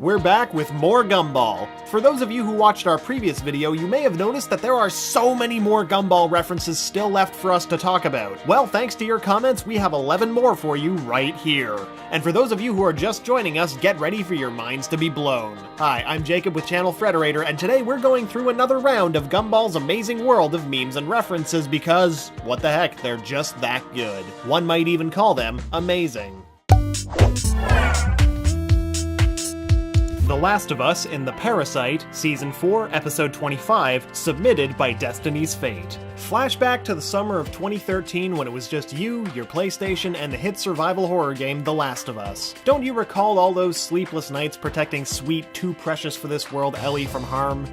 We're back with more Gumball. For those of you who watched our previous video, you may have noticed that there are so many more Gumball references still left for us to talk about. Well, thanks to your comments, we have 11 more for you right here. And for those of you who are just joining us, get ready for your minds to be blown. Hi, I'm Jacob with Channel Frederator, and today we're going through another round of Gumball's amazing world of memes and references because, what the heck, they're just that good. One might even call them amazing. The Last of Us in The Parasite, Season 4, Episode 25, submitted by Destiny's Fate. Flashback to the summer of 2013 when it was just you, your PlayStation, and the hit survival horror game The Last of Us. Don't you recall all those sleepless nights protecting sweet, too precious for this world Ellie from harm?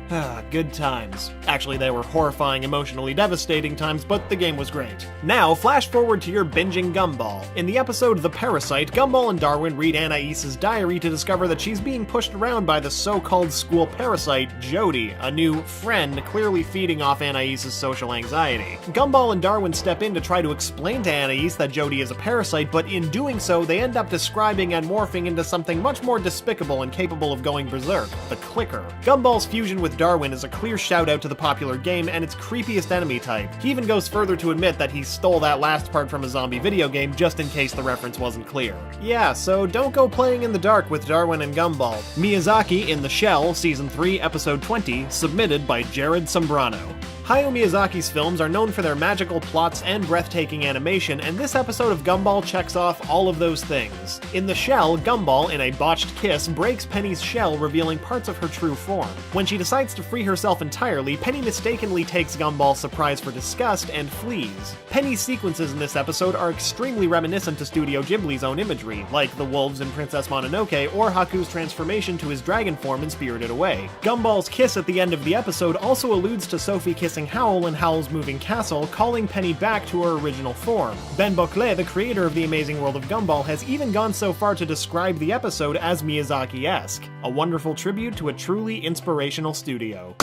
Good times. Actually, they were horrifying, emotionally devastating times, but the game was great. Now, flash forward to your binging Gumball. In the episode The Parasite, Gumball and Darwin read Anais's diary to discover that she's being pushed around by the so-called school parasite, Jody, a new friend clearly feeding off Anais's social anxiety. Gumball and Darwin step in to try to explain to Anais that Jody is a parasite, but in doing so, they end up describing and morphing into something much more despicable and capable of going berserk, the Clicker. Gumball's fusion with Darwin is a clear shout-out to the popular game and its creepiest enemy type. He even goes further to admit that he stole that last part from a zombie video game just in case the reference wasn't clear. Yeah, so don't go playing in the dark with Darwin and Gumball. Miyazaki in The Shell, Season 3, Episode 20, submitted by Jared Sombrano. Hayao Miyazaki's films are known for their magical plots and breathtaking animation, and this episode of Gumball checks off all of those things. In The Shell, Gumball, in a botched kiss, breaks Penny's shell, revealing parts of her true form. When she decides to free herself entirely, Penny mistakenly takes Gumball's surprise for disgust and flees. Penny's sequences in this episode are extremely reminiscent to Studio Ghibli's own imagery, like the wolves in Princess Mononoke or Haku's transformation to his dragon form in Spirited Away. Gumball's kiss at the end of the episode also alludes to Sophie kissing Howl in Howl's Moving Castle, calling Penny back to her original form. Ben Boclet, the creator of The Amazing World of Gumball, has even gone so far to describe the episode as Miyazaki-esque, a wonderful tribute to a truly inspirational studio.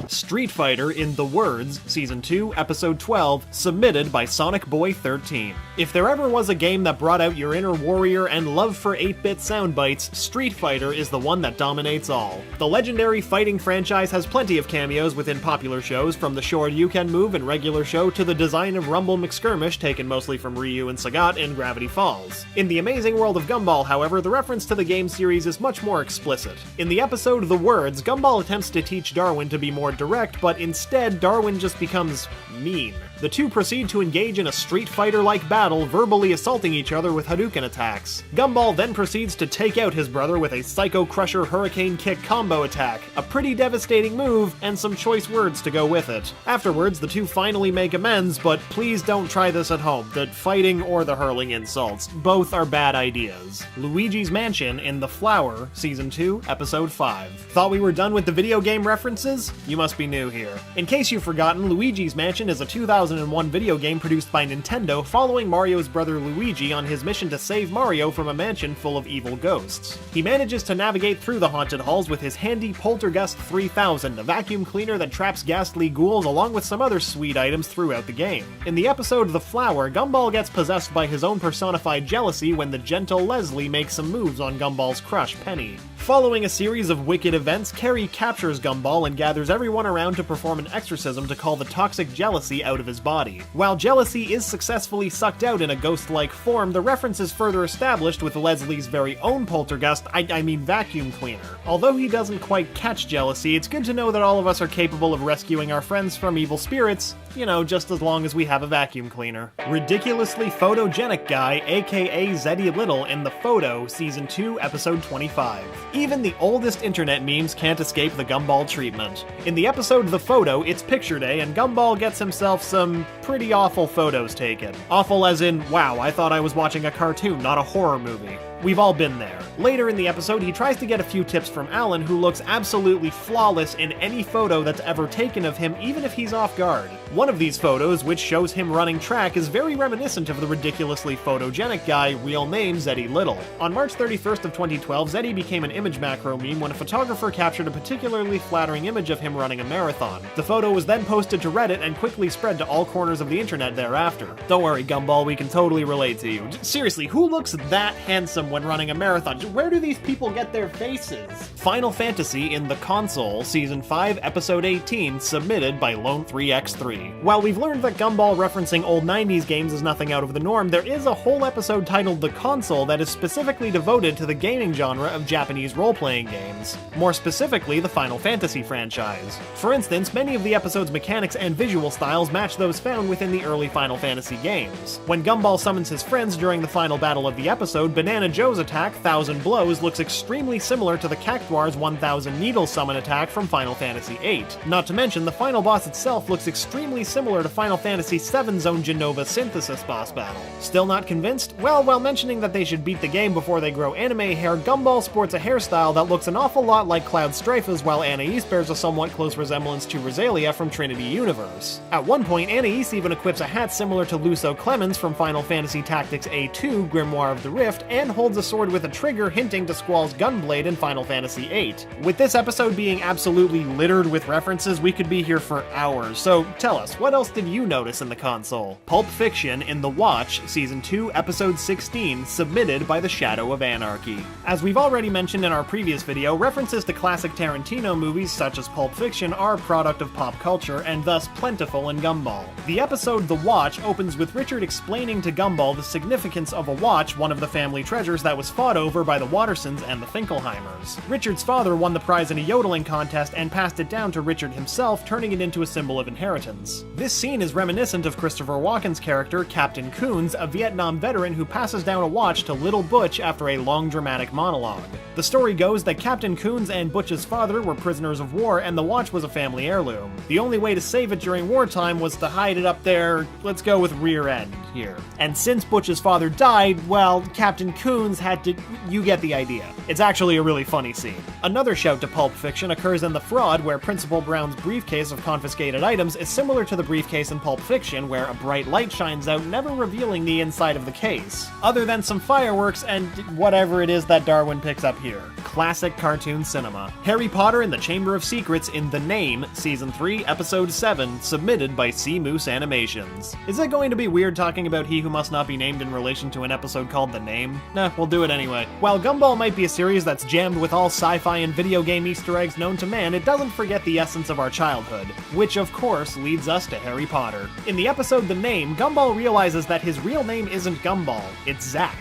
Street Fighter in The Words, Season 2, Episode 12, submitted by Sonic Boy 13. If there ever was a game that brought out your inner warrior and love for 8-bit soundbites, Street Fighter is the one that dominates all. The legendary fighting franchise has plenty of cameos within popular shows, from the Shoryuken move in regular show to the design of Rumble McSkirmish, taken mostly from Ryu and Sagat in Gravity Falls. In The Amazing World of Gumball, however, the reference to the game series is much more explicit. In the episode The Words, Gumball attempts to teach Darwin to be more direct, but instead Darwin just becomes mean. The two proceed to engage in a Street Fighter-like battle, verbally assaulting each other with Hadouken attacks. Gumball then proceeds to take out his brother with a Psycho Crusher Hurricane Kick combo attack, a pretty devastating move, and some choice words to go with it. Afterwards, the two finally make amends, but please don't try this at home, the fighting or the hurling insults. Both are bad ideas. Luigi's Mansion in The Flower, Season 2, Episode 5. Thought we were done with the video game references? You must be new here. In case you've forgotten, Luigi's Mansion is a 2001 video game produced by Nintendo following Mario's brother Luigi on his mission to save Mario from a mansion full of evil ghosts. He manages to navigate through the haunted halls with his handy Poltergust 3000, a vacuum cleaner that traps ghastly ghouls along with some other sweet items throughout the game. In the episode The Flower, Gumball gets possessed by his own personified jealousy when the gentle Leslie makes some moves on Gumball's crush, Penny. Following a series of wicked events, Carrie captures Gumball and gathers everyone around to perform an exorcism to call the toxic jealousy out of his body. While jealousy is successfully sucked out in a ghost-like form, the reference is further established with Leslie's very own poltergust, I mean vacuum cleaner. Although he doesn't quite catch jealousy, it's good to know that all of us are capable of rescuing our friends from evil spirits, you know, just as long as we have a vacuum cleaner. Ridiculously photogenic guy, aka Zeddy Little in The Photo, Season 2, Episode 25. Even the oldest internet memes can't escape the Gumball treatment. In the episode The Photo, it's picture day, and Gumball gets himself some pretty awful photos taken. Awful as in, wow, I thought I was watching a cartoon, not a horror movie. We've all been there. Later in the episode, he tries to get a few tips from Alan, who looks absolutely flawless in any photo that's ever taken of him, even if he's off guard. One of these photos, which shows him running track, is very reminiscent of the ridiculously photogenic guy, real name Zeddy Little. On March 31st of 2012, Zeddy became an image macro meme when a photographer captured a particularly flattering image of him running a marathon. The photo was then posted to Reddit and quickly spread to all corners of the internet thereafter. Don't worry, Gumball, we can totally relate to you. Seriously, who looks that handsome them when running a marathon. Where do these people get their faces? Final Fantasy in the Console, Season 5, Episode 18, submitted by Lone3x3. While we've learned that Gumball referencing old 90s games is nothing out of the norm, there is a whole episode titled The Console that is specifically devoted to the gaming genre of Japanese role-playing games. More specifically, the Final Fantasy franchise. For instance, many of the episode's mechanics and visual styles match those found within the early Final Fantasy games. When Gumball summons his friends during the final battle of the episode, Banana Joe's attack, 1000 Blows, looks extremely similar to the Cactuar's 1000 Needles summon attack from Final Fantasy VIII. Not to mention, the final boss itself looks extremely similar to Final Fantasy VII's own Genova Synthesis boss battle. Still not convinced? Well, while mentioning that they should beat the game before they grow anime hair, Gumball sports a hairstyle that looks an awful lot like Cloud Strife's, while Anais bears a somewhat close resemblance to Rosalia from Trinity Universe. At one point, Anais even equips a hat similar to Luso Clemens from Final Fantasy Tactics A2, Grimoire of the Rift, and holds a sword with a trigger hinting to Squall's Gunblade in Final Fantasy VIII. With this episode being absolutely littered with references, we could be here for hours, so tell us, what else did you notice in the console? Pulp Fiction in The Watch, Season 2, Episode 16, submitted by The Shadow of Anarchy. As we've already mentioned in our previous video, references to classic Tarantino movies such as Pulp Fiction are a product of pop culture and thus plentiful in Gumball. The episode The Watch opens with Richard explaining to Gumball the significance of a watch, one of the family treasures that was fought over by the Wattersons and the Finkelheimers. Richard's father won the prize in a yodeling contest and passed it down to Richard himself, turning it into a symbol of inheritance. This scene is reminiscent of Christopher Walken's character, Captain Coons, a Vietnam veteran who passes down a watch to Little Butch after a long dramatic monologue. The story goes that Captain Coons and Butch's father were prisoners of war and the watch was a family heirloom. The only way to save it during wartime was to hide it up there, let's go with rear end here. And since Butch's father died, well, Captain Coons had to... you get the idea. It's actually a really funny scene. Another shout to Pulp Fiction occurs in The Fraud, where Principal Brown's briefcase of confiscated items is similar to the briefcase in Pulp Fiction, where a bright light shines out, never revealing the inside of the case. Other than some fireworks and whatever it is that Darwin picks up here. Classic cartoon cinema. Harry Potter and the Chamber of Secrets in The Name, Season 3, Episode 7, submitted by Sea Moose Animations. Is it going to be weird talking about He Who Must Not Be Named in relation to an episode called The Name? Nah, we'll do it anyway. While Gumball might be a series that's jammed with all sci-fi and video game Easter eggs known to man, it doesn't forget the essence of our childhood, which of course leads us to Harry Potter. In the episode The Name, Gumball realizes that his real name isn't Gumball, it's Zack.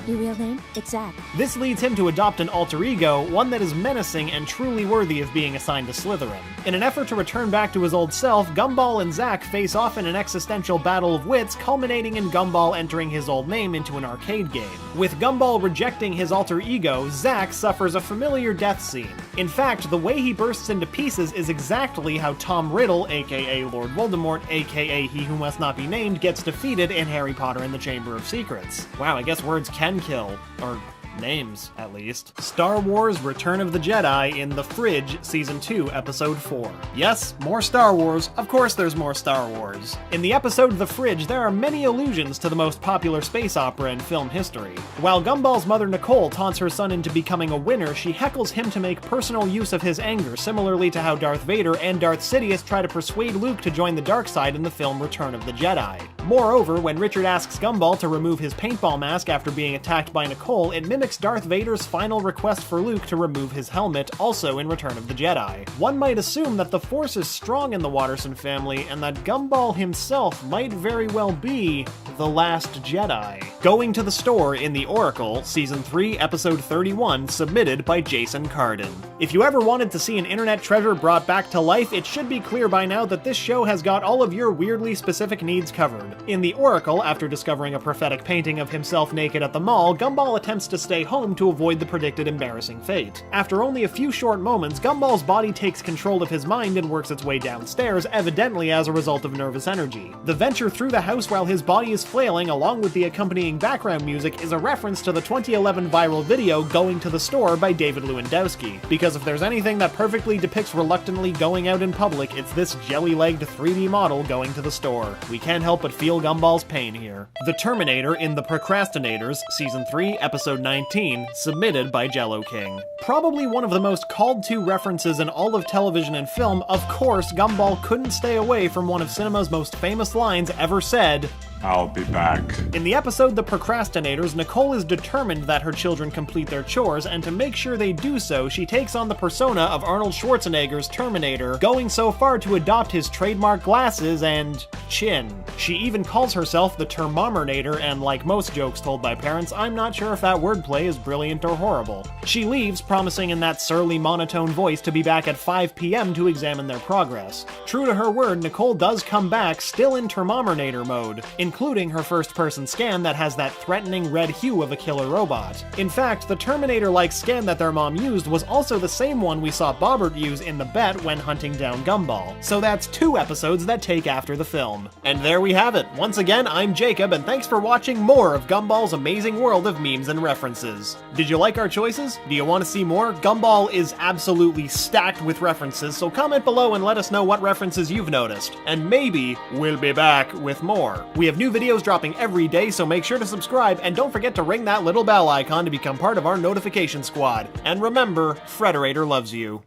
Your real name? It's Zack. This leads him to adopt an alter ego, one that is menacing and truly worthy of being assigned to Slytherin. In an effort to return back to his old self, Gumball and Zack face off in an existential battle of wits, culminating in Gumball entering his old name into an arcade game. With Gumball rejecting his alter ego, Zack suffers a familiar death scene. In fact, the way he bursts into pieces is exactly how Tom Riddle, aka Lord Voldemort, aka He Who Must Not Be Named, gets defeated in Harry Potter and the Chamber of Secrets. Wow, I guess words can kill. Or names, at least. Star Wars Return of the Jedi in The Fridge, Season 2, Episode 4. Yes, more Star Wars. Of course there's more Star Wars. In the episode The Fridge, there are many allusions to the most popular space opera in film history. While Gumball's mother Nicole taunts her son into becoming a winner, she heckles him to make personal use of his anger, similarly to how Darth Vader and Darth Sidious try to persuade Luke to join the dark side in the film Return of the Jedi. Moreover, when Richard asks Gumball to remove his paintball mask after being attacked by Nicole, it mimics Darth Vader's final request for Luke to remove his helmet, also in Return of the Jedi. One might assume that the Force is strong in the Watterson family, and that Gumball himself might very well be the last Jedi. Going to the Store in The Oracle, Season 3, Episode 31, submitted by Jason Carden. If you ever wanted to see an internet treasure brought back to life, it should be clear by now that this show has got all of your weirdly specific needs covered. In The Oracle, after discovering a prophetic painting of himself naked at the mall, Gumball attempts to stay home to avoid the predicted embarrassing fate. After only a few short moments, Gumball's body takes control of his mind and works its way downstairs, evidently as a result of nervous energy. The venture through the house while his body is flailing, along with the accompanying background music, is a reference to the 2011 viral video Going to the Store by David Lewandowski. Because if there's anything that perfectly depicts reluctantly going out in public, it's this jelly-legged 3D model going to the store. We can't help but feel Gumball's pain here. The Terminator in The Procrastinators, Season 3, Episode 19, submitted by Jello King. Probably one of the most called to references in all of television and film, of course, Gumball couldn't stay away from one of cinema's most famous lines ever said, I'll be back. In the episode The Procrastinators, Nicole is determined that her children complete their chores, and to make sure they do so, she takes on the persona of Arnold Schwarzenegger's Terminator, going so far to adopt his trademark glasses and chin. She even calls herself the Termomernator, and like most jokes told by parents, I'm not sure if that wordplay is brilliant or horrible. She leaves, promising in that surly monotone voice to be back at 5 p.m. to examine their progress. True to her word, Nicole does come back, still in Termomernator mode, including her first-person scan that has that threatening red hue of a killer robot. In fact, the Terminator-like scan that their mom used was also the same one we saw Bobbert use in the bet when hunting down Gumball. So that's 2 episodes that take after the film. And there we have it. Once again, I'm Jacob, and thanks for watching more of Gumball's amazing world of memes and references. Did you like our choices? Do you want to see more? Gumball is absolutely stacked with references, so comment below and let us know what references you've noticed. And maybe we'll be back with more. We have new videos dropping every day, so make sure to subscribe, and don't forget to ring that little bell icon to become part of our notification squad. And remember, Frederator loves you.